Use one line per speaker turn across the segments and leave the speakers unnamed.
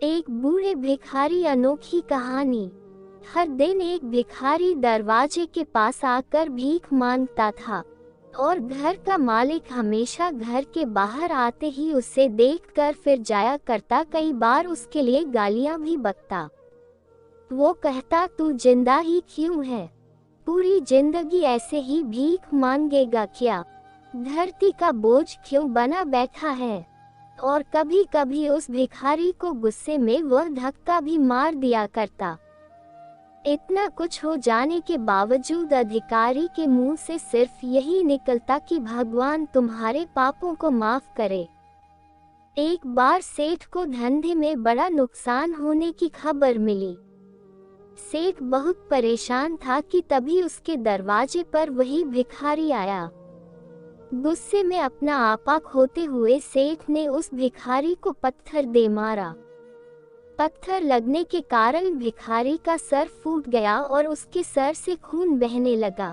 एक बूढ़े भिखारी अनोखी कहानी। हर दिन एक भिखारी दरवाजे के पास आकर भीख मांगता था और घर का मालिक हमेशा घर के बाहर आते ही उसे देखकर फिर जाया करता। कई बार उसके लिए गालियां भी बकता। वो कहता, तू जिंदा ही क्यों है? पूरी जिंदगी ऐसे ही भीख मांगेगा क्या? धरती का बोझ क्यों बना बैठा है? और कभी कभी उस भिखारी को गुस्से में वह धक्का भी मार दिया करता। इतना कुछ हो जाने के बावजूद अधिकारी के मुंह से सिर्फ यही निकलता कि भगवान तुम्हारे पापों को माफ करे। एक बार सेठ को धंधे में बड़ा नुकसान होने की खबर मिली। सेठ बहुत परेशान था कि तभी उसके दरवाजे पर वही भिखारी आया। गुस्से में अपना आपा खोते हुए सेठ ने उस भिखारी को पत्थर दे मारा। पत्थर लगने के कारण भिखारी का सर फूट गया और उसके सर से खून बहने लगा।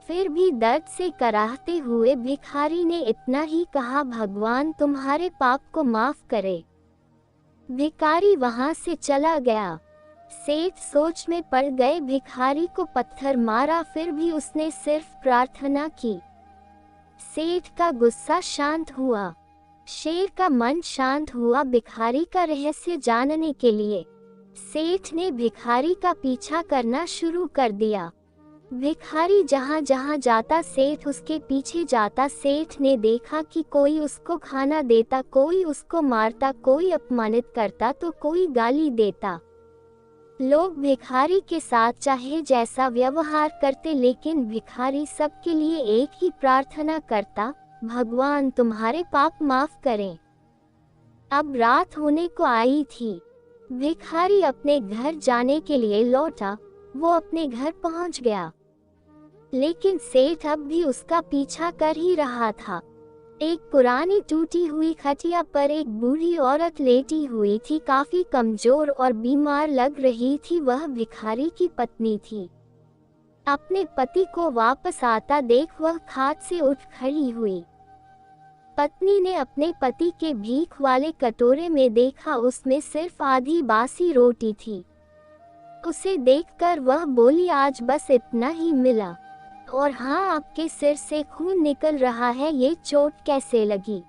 फिर भी दर्द से कराहते हुए भिखारी ने इतना ही कहा, भगवान तुम्हारे पाप को माफ करे। भिखारी वहां से चला गया। सेठ सोच में पड़ गए। भिखारी को पत्थर मारा, फिर भी उसने सिर्फ प्रार्थना की। सेठ का गुस्सा शांत हुआ। शेर का मन शांत हुआ। भिखारी का रहस्य जानने के लिए सेठ ने भिखारी का पीछा करना शुरू कर दिया। भिखारी जहां जहां जाता सेठ उसके पीछे जाता। सेठ ने देखा कि कोई उसको खाना देता, कोई उसको मारता, कोई अपमानित करता तो कोई गाली देता। लोग भिखारी के साथ चाहे जैसा व्यवहार करते, लेकिन भिखारी सबके लिए एक ही प्रार्थना करता, भगवान तुम्हारे पाप माफ करें। अब रात होने को आई थी। भिखारी अपने घर जाने के लिए लौटा। वो अपने घर पहुंच गया, लेकिन सेठ अब भी उसका पीछा कर ही रहा था। एक पुरानी टूटी हुई खटिया पर एक बूढ़ी औरत लेटी हुई थी, काफी कमजोर और बीमार लग रही थी। वह भिखारी की पत्नी थी। अपने पति को वापस आता देख वह खाट से उठ खड़ी हुई। पत्नी ने अपने पति के भीख वाले कटोरे में देखा, उसमें सिर्फ आधी बासी रोटी थी। उसे देखकर वह बोली, आज बस इतना ही मिला, और हाँ, आपके सिर से खून निकल रहा है, ये चोट कैसे लगी?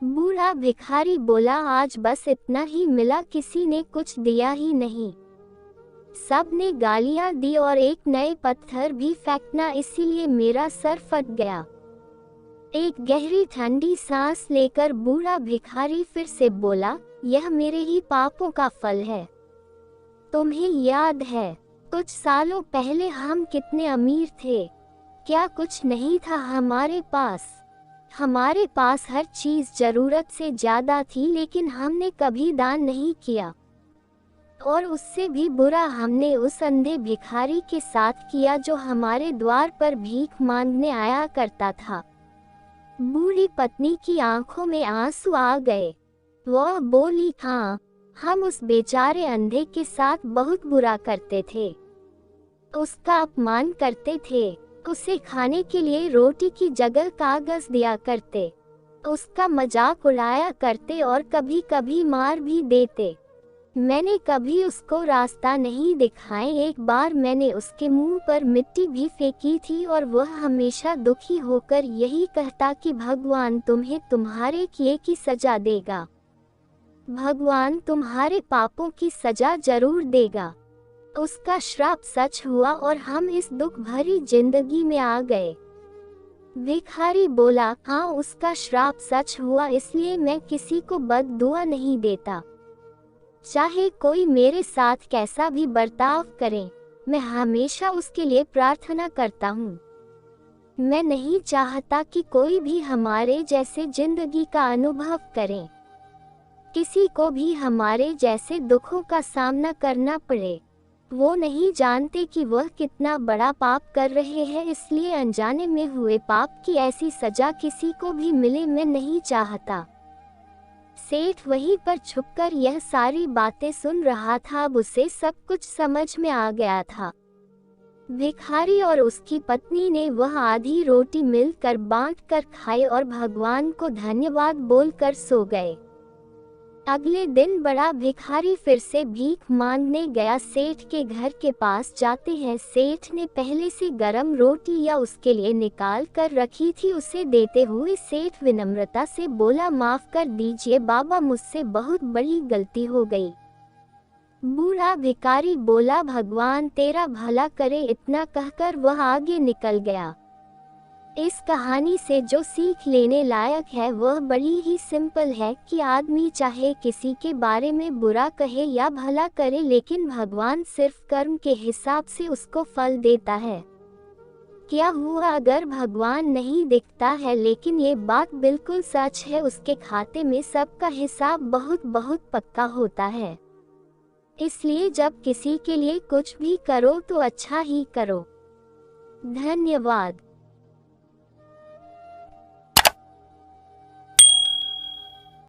बूढ़ा भिखारी बोला, आज बस इतना ही मिला, किसी ने कुछ दिया ही नहीं। सब ने गालियां दी और एक नए पत्थर भी फेंकना, इसीलिए मेरा सर फट गया। एक गहरी ठंडी सांस लेकर बूढ़ा भिखारी फिर से बोला, यह मेरे ही पापों का फल है। तुम्हें याद है कुछ सालों पहले हम कितने अमीर थे? क्या कुछ नहीं था हमारे पास? हमारे पास हर चीज जरूरत से ज्यादा थी, लेकिन हमने कभी दान नहीं किया। और उससे भी बुरा हमने उस अंधे भिखारी के साथ किया जो हमारे द्वार पर भीख मांगने आया करता था। बूढ़ी पत्नी की आंखों में आंसू आ गए। वह बोली, हाँ, हम उस बेचारे अंधे के साथ बहुत बुरा करते थे। उसका अपमान करते थे। उसे खाने के लिए रोटी की जगह कागज दिया करते। उसका मजाक उड़ाया करते और कभी कभी मार भी देते। मैंने कभी उसको रास्ता नहीं दिखाए। एक बार मैंने उसके मुंह पर मिट्टी भी फेंकी थी और वह हमेशा दुखी होकर यही कहता कि भगवान तुम्हें तुम्हारे किए की सजा देगा। भगवान तुम्हारे पापों की सजा जरूर देगा। उसका श्राप सच हुआ और हम इस दुख भरी जिंदगी में आ गए। भिखारी बोला, हाँ, उसका श्राप सच हुआ, इसलिए मैं किसी को बददुआ नहीं देता। चाहे कोई मेरे साथ कैसा भी बर्ताव करे, मैं हमेशा उसके लिए प्रार्थना करता हूँ। मैं नहीं चाहता कि कोई भी हमारे जैसे जिंदगी का अनुभव करे, किसी को भी हमारे जैसे दुखों का सामना करना पड़े। वो नहीं जानते कि वह कितना बड़ा पाप कर रहे हैं, इसलिए अनजाने में हुए पाप की ऐसी सजा किसी को भी मिले, मैं नहीं चाहता। सेठ वहीं पर छुपकर यह सारी बातें सुन रहा था। अब उसे सब कुछ समझ में आ गया था। भिखारी और उसकी पत्नी ने वह आधी रोटी मिलकर बांटकर खाई और भगवान को धन्यवाद बोलकर सो गए। अगले दिन बड़ा भिखारी फिर से भीख मांगने गया। सेठ के घर के पास जाते हैं। सेठ ने पहले से गरम रोटी या उसके लिए निकाल कर रखी थी। उसे देते हुए सेठ विनम्रता से बोला, माफ कर दीजिए बाबा, मुझसे बहुत बड़ी गलती हो गई। बूढ़ा भिखारी बोला, भगवान तेरा भला करे। इतना कहकर वह आगे निकल गया। इस कहानी से जो सीख लेने लायक है वह बड़ी ही सिंपल है कि आदमी चाहे किसी के बारे में बुरा कहे या भला करे, लेकिन भगवान सिर्फ कर्म के हिसाब से उसको फल देता है। क्या हुआ अगर भगवान नहीं दिखता है, लेकिन ये बात बिल्कुल सच है, उसके खाते में सबका हिसाब बहुत बहुत पक्का होता है। इसलिए जब किसी के लिए कुछ भी करो तो अच्छा ही करो। धन्यवाद।